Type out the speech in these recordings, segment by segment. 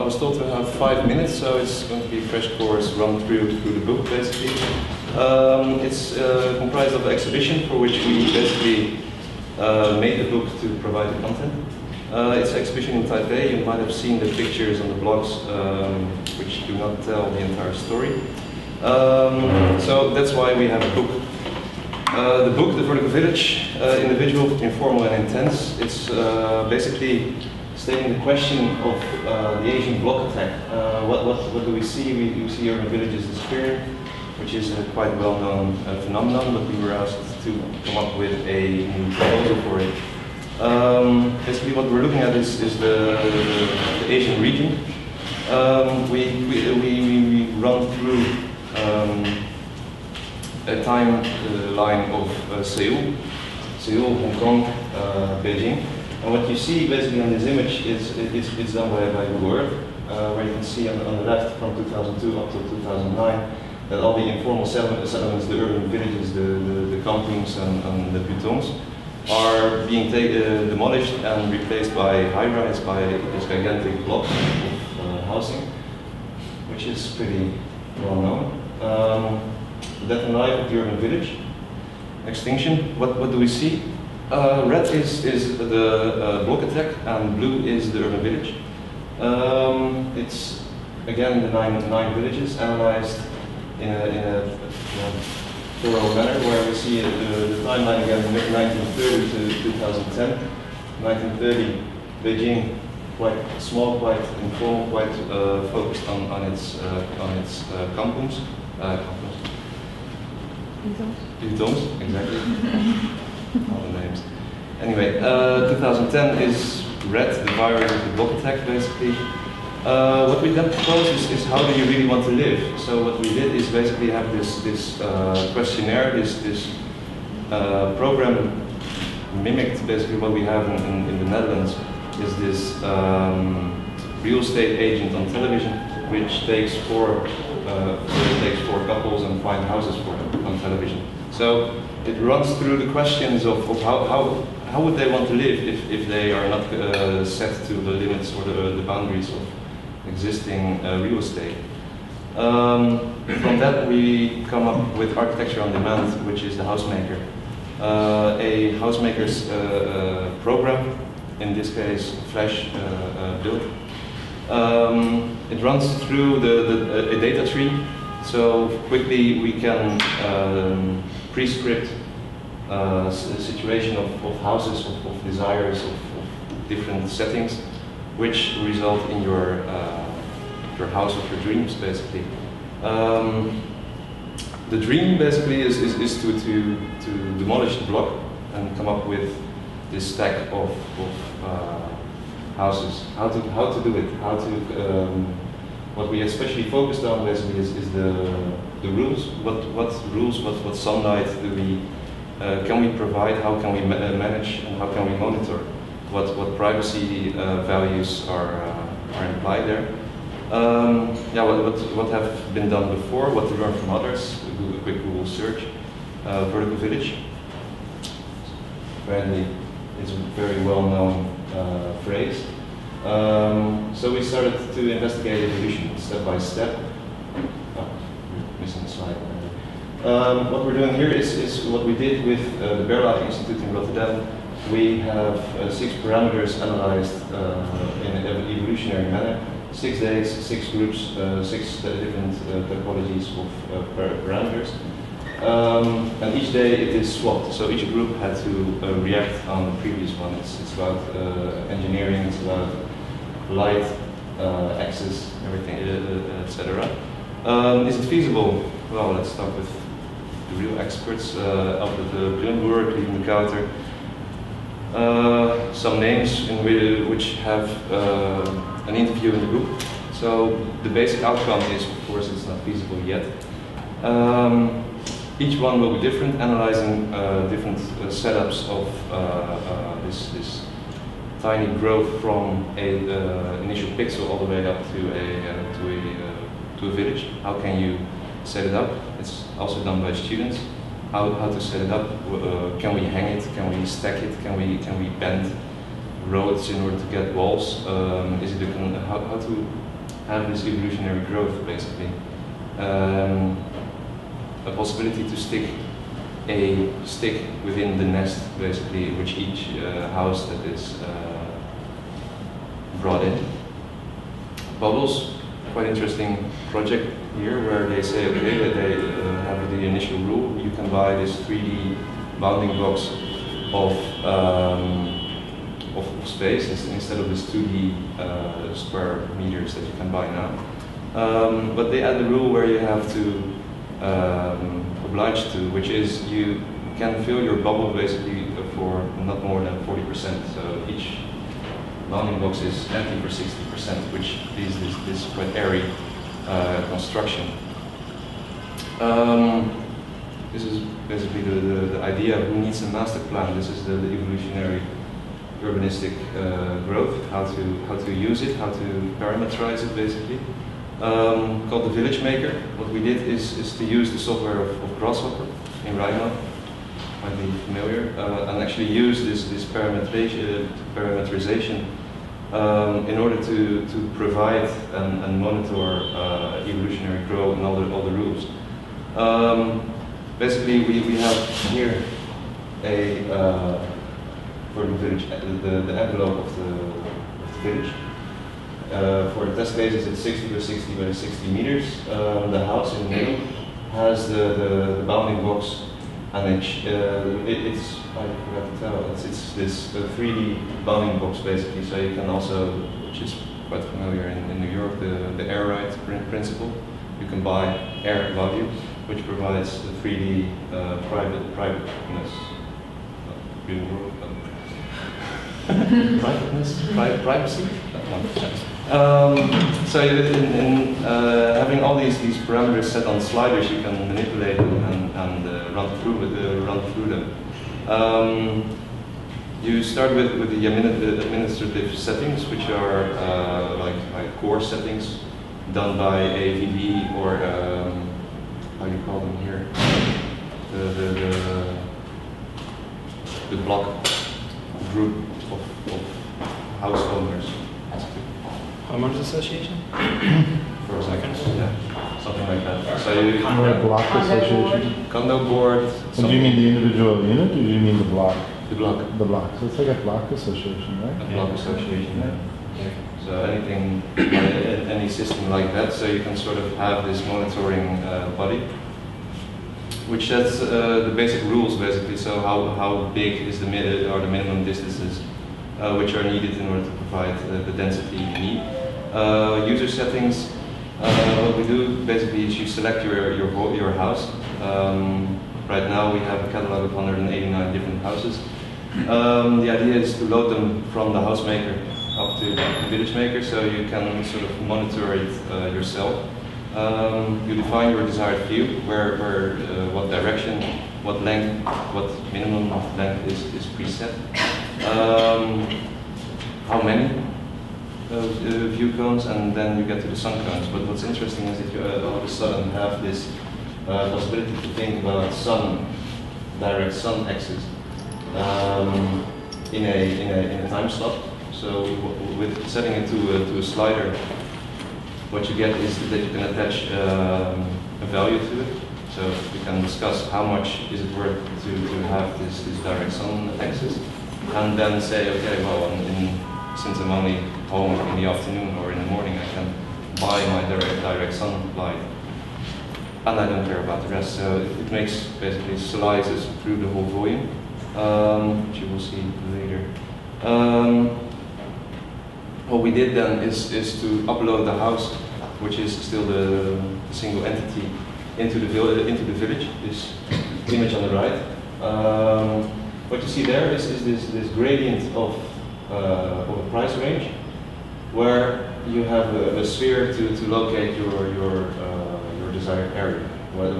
I was told to have 5 minutes, so it's going to be a crash course run through the book, basically. It's comprised of an exhibition for which we basically made the book to provide the content. It's an exhibition in Taipei. You might have seen the pictures on the blogs, which do not tell the entire story. So that's why we have a book. The book, The Vertical Village, Individual, Informal and Intense, it's basically stating the question of the Asian block attack. What do we see? We see urban villages disappearing, which is a quite well-known phenomenon, but we were asked to come up with a new proposal for it. Basically what we're looking at is the Asian region. We run through a timeline of Seoul, Hong Kong, Beijing. And what you see basically on this image is it's done by Google Earth, where you can see on the left from 2002 up to 2009 that all the informal settlements, the urban villages, the kampungs and the butongs, are being demolished and replaced by high-rise, by this gigantic blocks of housing, which is pretty well known. The death and life of the urban village, extinction. What do we see? Red is the block attack, and blue is the urban village. It's again the nine villages analyzed in a thorough manner, where we see the timeline again from 1930 to 2010. 1930, Beijing, quite small, quite informal, quite focused on its kampungs. Butongs, exactly. All the names. Anyway, 2010 is red, the virus of the block attack, basically. What we then propose is how do you really want to live? So what we did is basically have this questionnaire, this program mimicked basically what we have in the Netherlands, is this real estate agent on television, which takes four couples and finds houses for them on television. So it runs through the questions of how would they want to live if they are not set to the limits or the boundaries of existing real estate. From that we come up with architecture on demand, which is the housemaker. A housemaker's program, in this case flash build. It runs through a data tree, so quickly we can pre-script a situation of houses, of desires, of different settings, which result in your house of your dreams, basically. The dream basically is to demolish the block and come up with this stack of houses. How to do it? What we especially focused on basically is the rules. What sunlight do we can we provide? How can we manage and how can we monitor? What privacy values are implied there? What have been done before? What to learn from others? We do a quick Google search. Vertical village. Apparently, it's a very well-known phrase. So we started to investigate evolution step by step. Oh, missing a slide. What we're doing here is what we did with the Berlage Institute in Rotterdam. We have 6 parameters analyzed in an evolutionary manner. 6 days, 6 groups, 6 different topologies of parameters. And each day it is swapped, so each group had to react on the previous one. It's about engineering, it's about light, access, everything, etc. Is it feasible? Well, let's start with the real experts. Albert Brillenburg, Lieven de Kouter. Some names in which have an interview in the book. So the basic outcome is, of course, it's not feasible yet. Each one will be different, analyzing different setups of this tiny growth from a initial pixel all the way up to a village. How can you set it up? It's also done by students. How to set it up? Can we hang it? Can we stack it? Can we bend roads in order to get walls? Is it have this evolutionary growth, basically. A possibility to stick a stick within the nest, basically, which each house that is brought in. Bubbles, quite interesting project here, where they say, okay, that they have the initial rule, you can buy this 3D bounding box of space instead of this 2D square meters that you can buy now. But they add the rule where you have to oblige to, which is you can fill your bubble basically for not more than 40%. So each bounding box is empty for 60%, which leaves this quite airy construction. This is basically the idea. Who needs a master plan? This is the evolutionary urbanistic growth. How to use it, how to parameterize it, basically. Called the Village Maker. What we did is to use the software of Grasshopper in Manaugh, might be familiar, and actually use this parameterization in order to provide and monitor evolutionary growth and all the rules. Basically, we have here a for the village the envelope of the village. For the test cases, it's 60 by 60 by 60 meters. The house in the middle has the bounding box, and it's I forgot to tell, it's this 3D bounding box basically. So you can also, which is quite familiar in New York, the air right principle. You can buy air value, which provides the 3D privateness. Privacy. So in having all these parameters set on sliders, you can manipulate them and run through them. You start with the administrative settings, which are like core settings done by AVD or how do you call them here? The block group of house owners. Homeowners Association? For a second, yeah, something like that. So you Or a block association? condo board. And do you mean the individual unit, or do you mean the block? The block. The block. So it's like a block association, right? A block association, yeah. So anything, any system like that, so you can sort of have this monitoring body, which sets the basic rules basically. So how big is the minimum distances which are needed in order to provide the density you need. User settings. What we do basically is you select your house. Right now we have a catalog of 189 different houses. The idea is to load them from the house maker up to the village maker, so you can sort of monitor it yourself. You define your desired view, where what direction, what length, what minimum of length is preset. How many view cones, and then you get to the sun cones. But what's interesting is that you all of a sudden have this possibility to think about direct sun axis in a time slot. So with setting it to a slider, what you get is that you can attach a value to it. So we can discuss how much is it worth to have this direct sun axis, and then say, okay, well, since I'm only home in the afternoon or in the morning, I can buy my direct sunlight, and I don't care about the rest. So it makes basically slices through the whole volume, which you will see later. What we did then is to upload the house, which is still the single entity, into the village. This image on the right. What you see there is this gradient of a price range, where you have a sphere to locate your desired area. What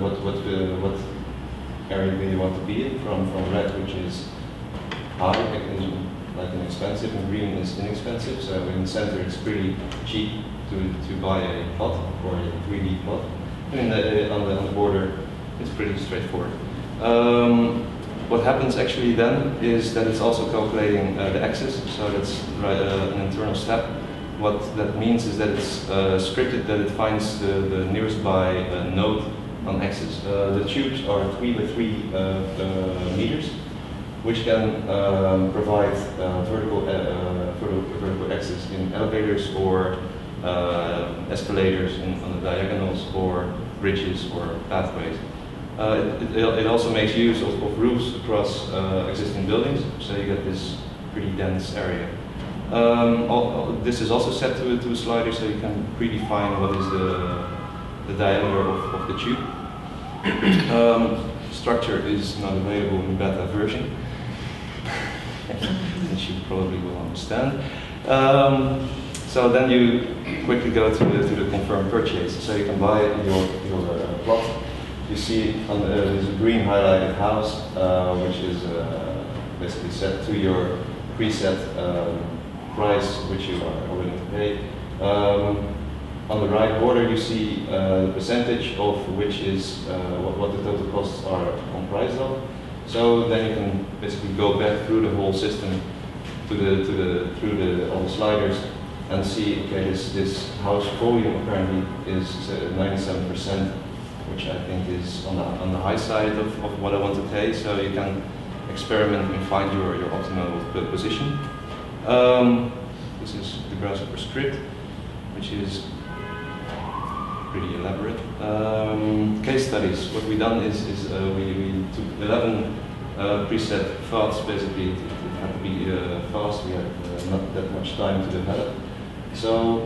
area do you want to be in? From red, which is high, like an expensive, and green is inexpensive. So in the center, it's pretty cheap to buy a plot or a 3D plot. And on the border, it's pretty straightforward. What happens actually then is that it's also calculating the axis, so that's an internal step. what that means is that it's scripted that it finds the nearest by node on axis. The tubes are 3 by 3 meters, which can provide vertical access in elevators or escalators on the diagonals or bridges or pathways. It also makes use of roofs across existing buildings, so you get this pretty dense area. This is also set to a slider, so you can predefine what is the diameter of the tube. Structure is not available in beta version, which you probably will understand. So then you quickly go to the confirmed purchase. So you can buy your plot. You see on there's a green highlighted house, which is basically set to your preset price, which you are willing to pay. On the right border, you see the percentage of which is what the total costs are comprised of. So then you can basically go back through the whole system through all the sliders and see, okay, this house volume apparently is 97%, which I think is on the high side of what I want to pay. So you can experiment and find your optimal position. This is the grasshopper script, which is pretty elaborate. Case studies. What we done is we took 11 preset thoughts. Basically, it had to be fast. We had not that much time to develop. So,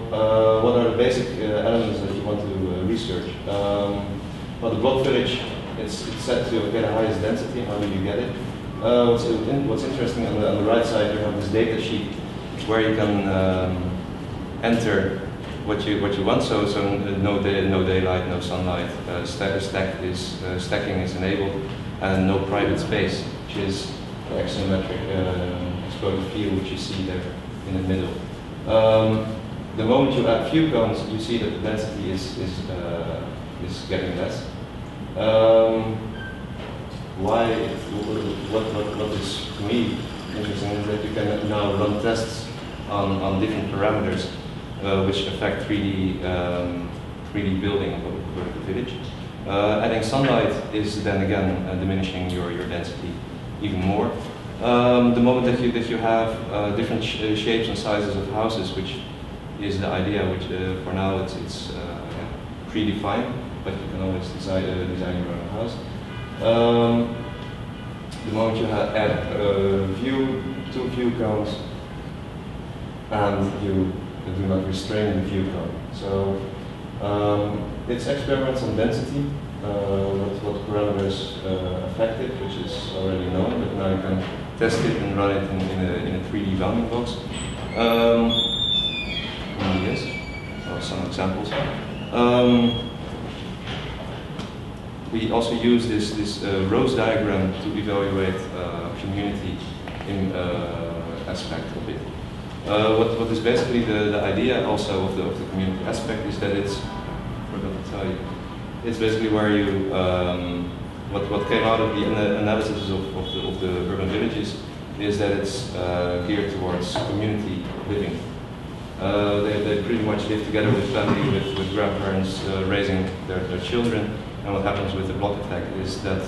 what are the basic elements that you want to research? Well, the block village, it's set to get the highest density. How do you get it? What's interesting on the right side, you have this data sheet where you can enter what you want. So no daylight, no sunlight. Stacking is enabled, and no private space, which is the axiometric exploded field, which you see there in the middle. The moment you add few cones, you see that the density is getting less. What is to me interesting is that you can now run tests on different parameters which affect 3D building of the village. Adding sunlight is then again diminishing your density even more. The moment that you have different shapes and sizes of houses, which is the idea, which for now it's predefined, but you can always design your own house. The moment you add two view cones, and you do not restrain the view cone. So it's experiments on density, what parameters affect it, which is already known, but now you can test it and run it in a 3D bounding box. Yes, some examples. We also use this rose diagram to evaluate community in aspect of it. What is basically the idea also of the community aspect is that it's, I forgot to tell you, it's basically where you, what came out of the analysis of the urban villages is that it's geared towards community living. They pretty much live together with family, with grandparents raising their children. And what happens with the block attack is that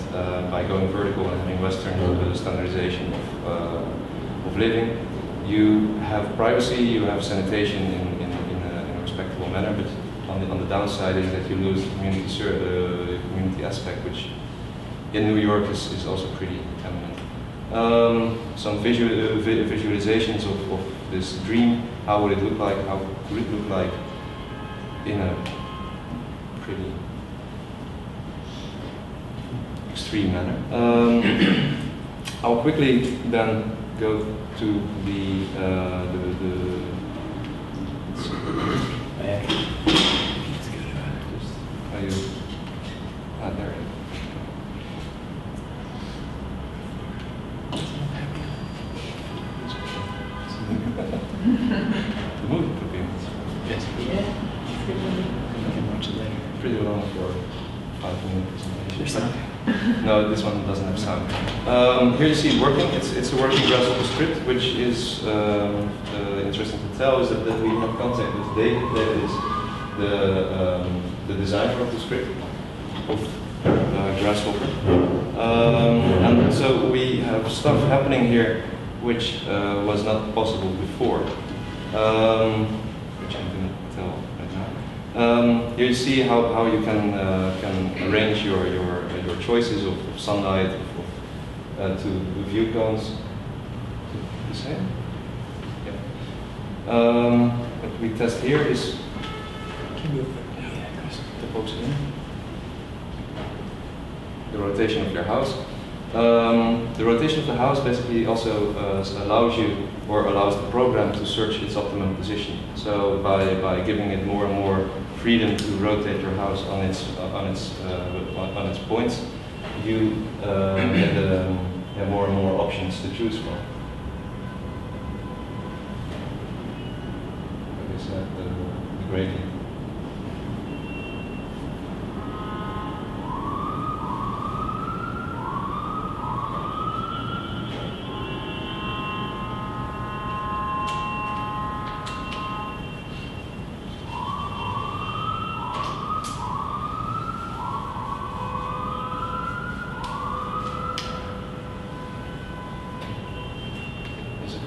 by going vertical and having Western standardization of living, you have privacy, you have sanitation in a respectable manner, but on the downside is that you lose the community aspect, which in New York is also pretty eminent. Some visualizations of this dream, how would it look like, how could it look like in a pretty extreme manner. I'll quickly then go to the are you there? The movie could be. Yes. Yeah. You can watch it later. Pretty long for 5 minute presentation. There's something. No, this one doesn't have sound. Here you see it working. It's a working Grasshopper script, which is interesting to tell is that we have contact with David. David is the designer of the script of Grasshopper. And so we have stuff happening here which was not possible before, which I'm going to tell right now. Here you see how you can arrange your choices of sunlight to view cones. The same? Yeah. What we test here is the rotation of your house. The rotation of the house basically also allows you, or allows the program to search its optimum position. So by giving it more and more freedom to rotate your house on its points, you get more and more options to choose from. Like I said, the gradient.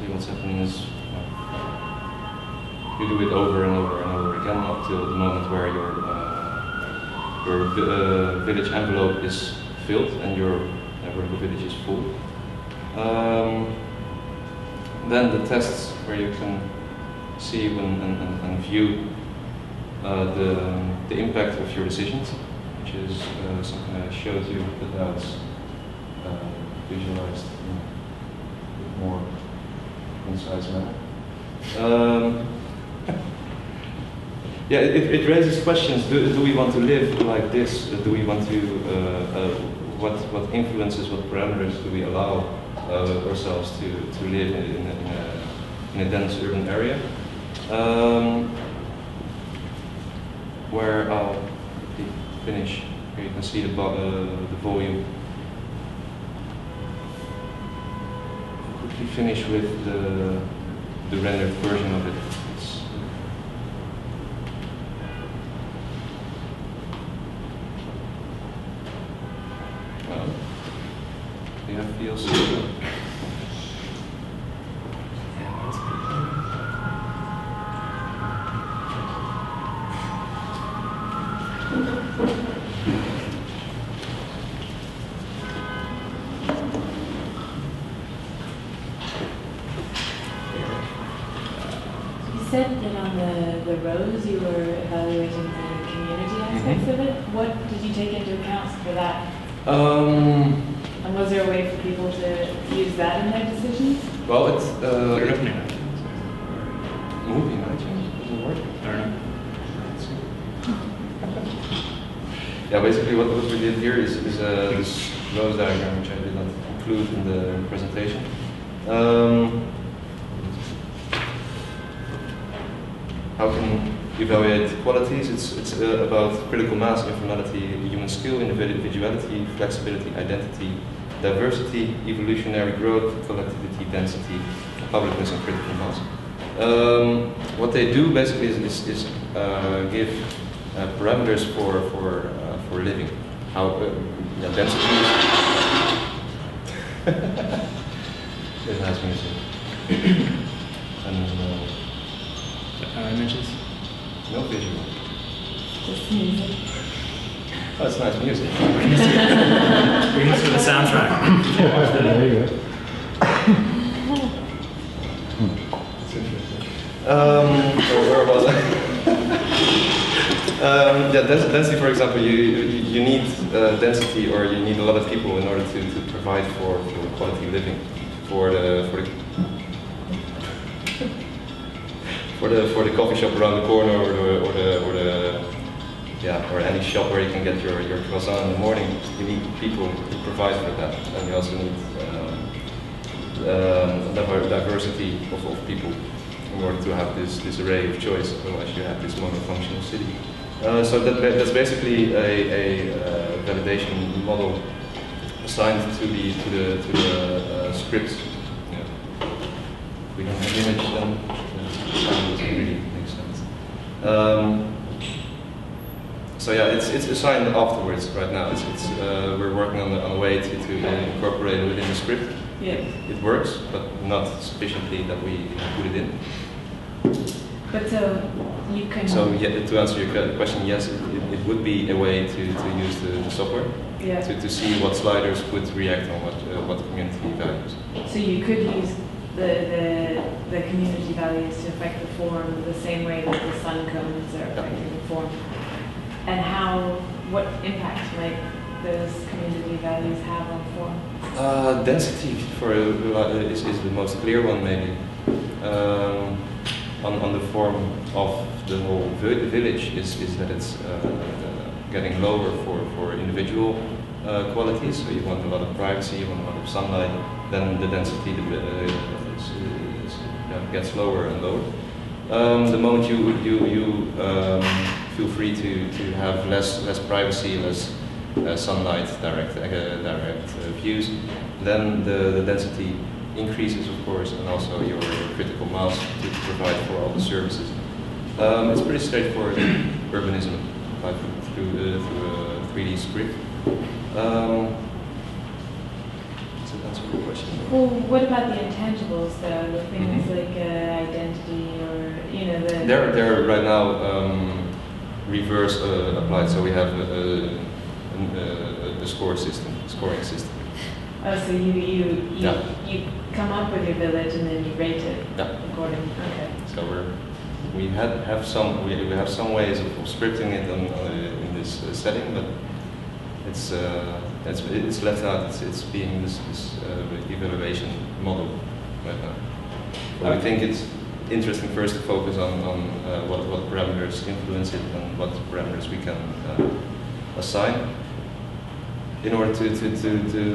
What's happening is you do it over and over and over again up till the moment where your village envelope is filled and where the village is full. Then the tests where you can see and view the impact of your decisions, which is something I showed you, but now it's visualized in a bit more concise manner. Yeah, it raises questions. Do we want to live like this? Do we want to? What influences, what parameters do we allow ourselves to live in a dense urban area? Where I'll finish. Here you can see the volume. Quickly finish with the rendered version of it. Do you have feels? You said that on the rows you were evaluating the community aspects of it. What did you take into account for that? And was there a way for people to use that in their decisions? Well, it's movie night doesn't work. I don't know. Yeah, basically what we did here is this rose diagram, which I did not include in the presentation. How can you evaluate qualities? It's about critical mass, informality, human skill, individuality, flexibility, identity, diversity, evolutionary growth, collectivity, density, publicness, and critical mass. What they do basically is give parameters for living. How density is nice music. And Images? no visual. Just music. Oh, it's nice music. We can for the soundtrack. There you go. It's interesting. Where was I? Yeah, density, for example, you need density, or you need a lot of people in order to provide for quality living, for the coffee shop around the corner, or any shop where you can get your croissant in the morning. You need people to provide for that, and you also need diversity of people in order to have this array of choice. Otherwise, you have this monofunctional city. So that's basically a validation model assigned to the script. Yeah. We don't have image, then the sign doesn't really make sense. So yeah, it's assigned afterwards. Right now, we're working on a way to incorporate it within the script. Yeah. It works, but not sufficiently that we put it in. But so you can. So yeah, to answer your question, yes, it would be a way to use the software. Yeah. To see what sliders would react on what community values. So you could use the community values to affect the form the same way that the sun cones are affecting the form. And what impact might those community values have on form? Density is the most clear one, maybe. On the form of the whole village is that it's getting lower for individual qualities. So you want a lot of privacy, you want a lot of sunlight. Then the density gets lower and lower. The moment you feel free to have less privacy, less sunlight, direct views, then the density increases, of course, and also your critical mass to provide for all the services. It's pretty straightforward urbanism through a 3D script. So that's a good question. Well, what about the intangibles, though? The things like identity, or the. They're right now reverse applied. So we have a scoring system. Oh, so you come up with your village and then you rate it according. Okay. So we have some ways of scripting it in this setting, but it's left out. It's being this evaluation model right now. But I think it's interesting first to focus on what parameters influence it and what parameters we can assign, in order to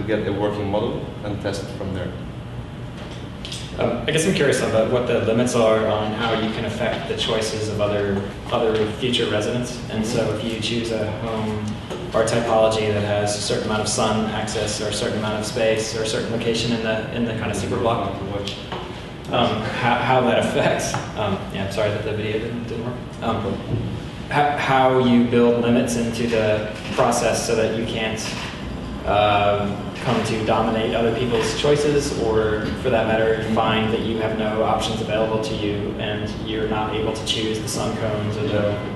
get a working model and test it from there. I guess I'm curious about what the limits are on how you can affect the choices of other future residents. And so if you choose a home or typology that has a certain amount of sun access or a certain amount of space or a certain location in the kind of super block, how that affects, yeah, I'm sorry that the video didn't work. How you build limits into the process so that you can't come to dominate other people's choices, or for that matter, find that you have no options available to you and you're not able to choose the sun cones or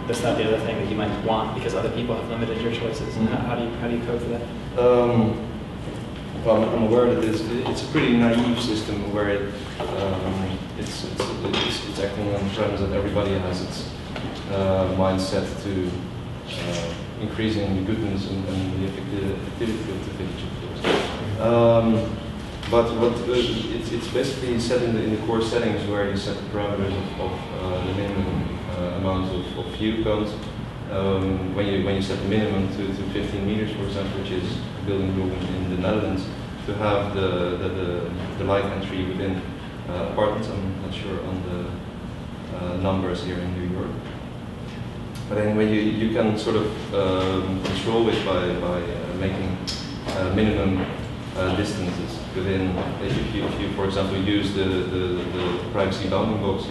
this, that, the other thing that you might want because other people have limited your choices. And how do you code for that? Well, I'm aware that it's a pretty naive system where it's acting on the premise that everybody has its mindset to increasing the goodness and the effectivity of the village, of course. But it's basically set in the core settings where you set the parameters of the minimum amount of view cones. When you set the minimum to 15 meters, for example, which is a building rule in the Netherlands, to have the light entry within apartments. I'm not sure on the numbers here in New York. But anyway, you can sort of control it by making minimum distances within. If you, for example, use the privacy bounding box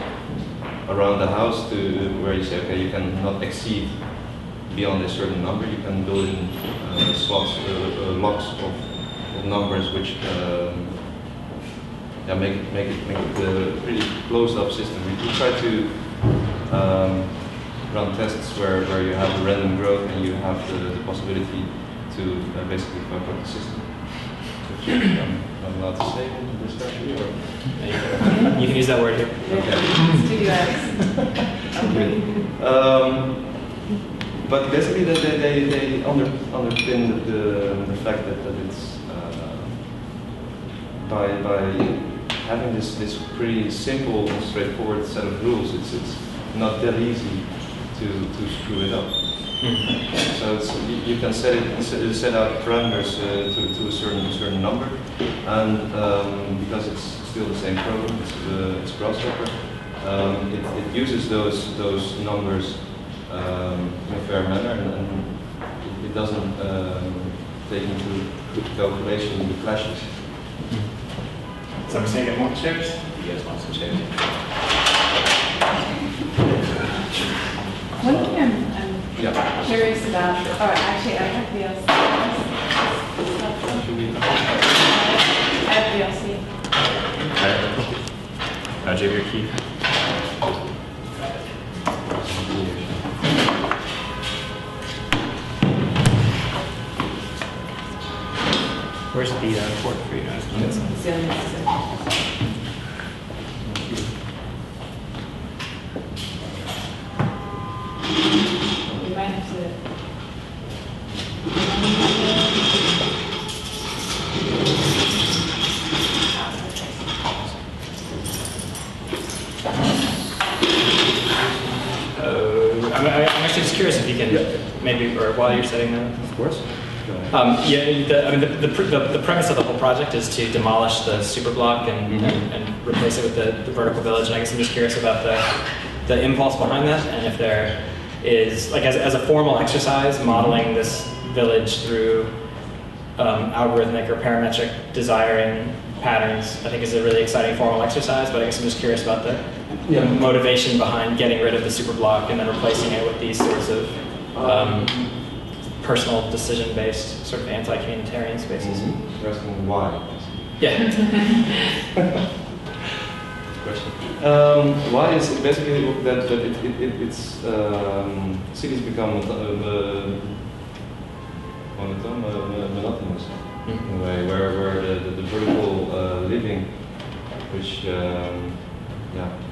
around the house to where you say, okay, you cannot exceed beyond a certain number. You can build in slots, locks of numbers, which make it a pretty closed-up system. We try to run tests where you have a random growth and you have the possibility to basically fuck up the system. Which I'm allowed to say in this country, or? You can use that word here. Okay. Studio-X. But basically they underpin the fact that it's by having this pretty simple and straightforward set of rules, it's not that easy to screw it up. So you can set out parameters to a certain number, and because it's still the same program, it's Grasshopper, it uses those numbers in a fair manner, and it doesn't take into calculation the clashes. So I'm saying get more chairs? You guys want some chairs? One thing I'm curious about, actually I have VLC. I have VLC. Do you have your key? Where's the port for you guys? It's the only necessary. You might have to. I'm actually just curious if you can maybe, or while you're setting that. Of course. The premise of the whole project is to demolish the superblock and replace it with the vertical village. And I guess I'm just curious about the impulse behind that, and if there is, like, as a formal exercise, modeling this village through algorithmic or parametric desiring patterns, I think is a really exciting formal exercise. But I guess I'm just curious about the motivation behind getting rid of the superblock and then replacing it with these sorts of personal decision-based, sort of anti-communitarian spaces. Interesting. Why? Yeah. Question. Why is it basically that it's cities become monotonous in a way, where the vertical living, which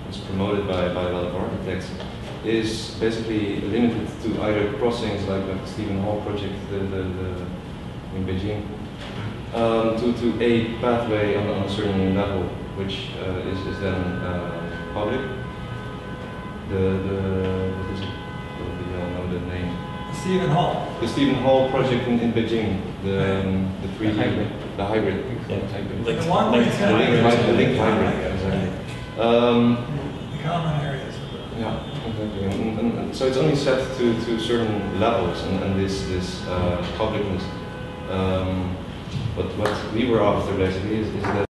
is promoted by a lot of architects, is basically limited to either crossings like the Stephen Hall project in Beijing, to a pathway on a certain level, which is then public. What is it? Do you all know the name? Stephen Hall. The Stephen Hall project in Beijing, the hybrid. The one The linked hybrid, exactly. the common areas. Yeah, exactly. And so it's only set to certain levels and this publicness. But what we were after basically is that